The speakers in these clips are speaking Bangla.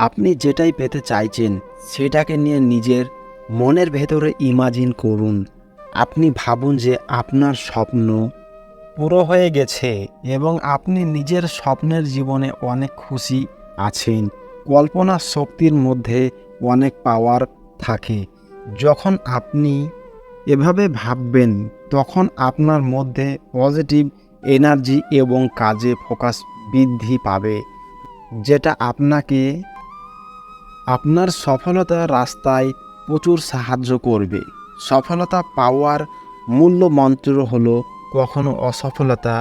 আপনি যেটাই পেতে চাইছেন সেটাকে নিয়ে নিজের মনের ভেতরে ইমাজিন করুন। আপনি ভাবুন যে আপনার স্বপ্ন পুরো হয়ে গেছে এবং আপনি নিজের স্বপ্নের জীবনে অনেক খুশি আছেন। কল্পনা শক্তির মধ্যে অনেক পাওয়ার থাকে। যখন আপনি এভাবে ভাববেন তখন আপনার মধ্যে পজিটিভ এনার্জি এবং কাজে ফোকাস বৃদ্ধি পাবে, যেটা আপনাকে আপনার সফলতার রাস্তায় প্রচুর সাহায্য করবে। সফলতা পাওয়ার মূল্য মন্ত্র হলো কখনো অসফলতা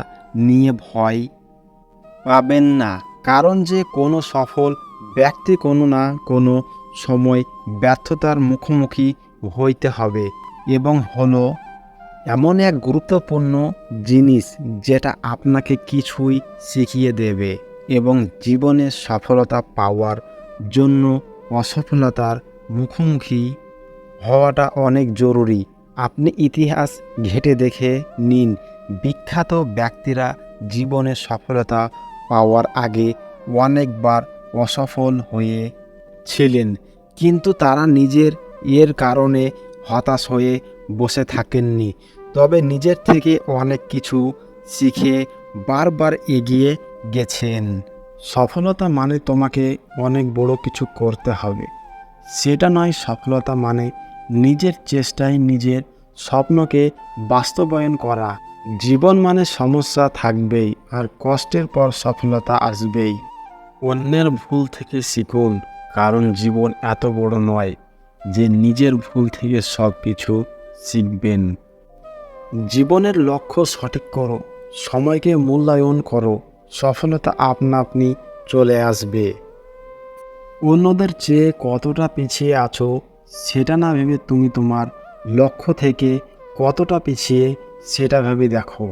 নিয়ে ভয় পাবেন না, কারণ যে কোনো সফল ব্যক্তি কোনো না কোনো সময় ব্যর্থতার মুখোমুখি হইতে হবে এবং হলো এমন এক গুরুত্বপূর্ণ জিনিস যেটা আপনাকে কিছুই শিখিয়ে দেবে এবং জীবনে সফলতা পাওয়ার জন্য অসফলতার মুখোমুখি হওয়াটা অনেক জরুরি। আপনি ইতিহাস ঘেঁটে দেখে নিন, বিখ্যাত ব্যক্তিরা জীবনে সফলতা পাওয়ার আগে অনেকবার অসফল হয়েছিলেন, কিন্তু তারা নিজের এর কারণে হতাশ হয়ে বসে থাকেননি। তবে নিজের থেকে অনেক কিছু শিখে বারবার এগিয়ে গেছেন। সফলতা মানে তোমাকে অনেক বড় কিছু করতে হবে সেটা নয়। সফলতা মানে নিজের চেষ্টায় নিজের স্বপ্নকে বাস্তবায়ন করা। জীবন মানে সমস্যা থাকবেই আর কষ্টের পর সফলতা আসবেই। অন্যের ভুল থেকে শিখুন, কারণ জীবন এত বড় নয় যে নিজের ভুল থেকে সব কিছু শিখবেন। জীবনের লক্ষ্য সঠিক করো, সময়কে মূল্যায়ন করো, সফলতা আপনা আপনি চলে আসবে। অন্যদের চেয়ে কতটা পিছিয়ে আছো সেটা না ভেবে তুমি তোমার লক্ষ্য থেকে কতটা পিছিয়ে সেটা ভেবে দেখো।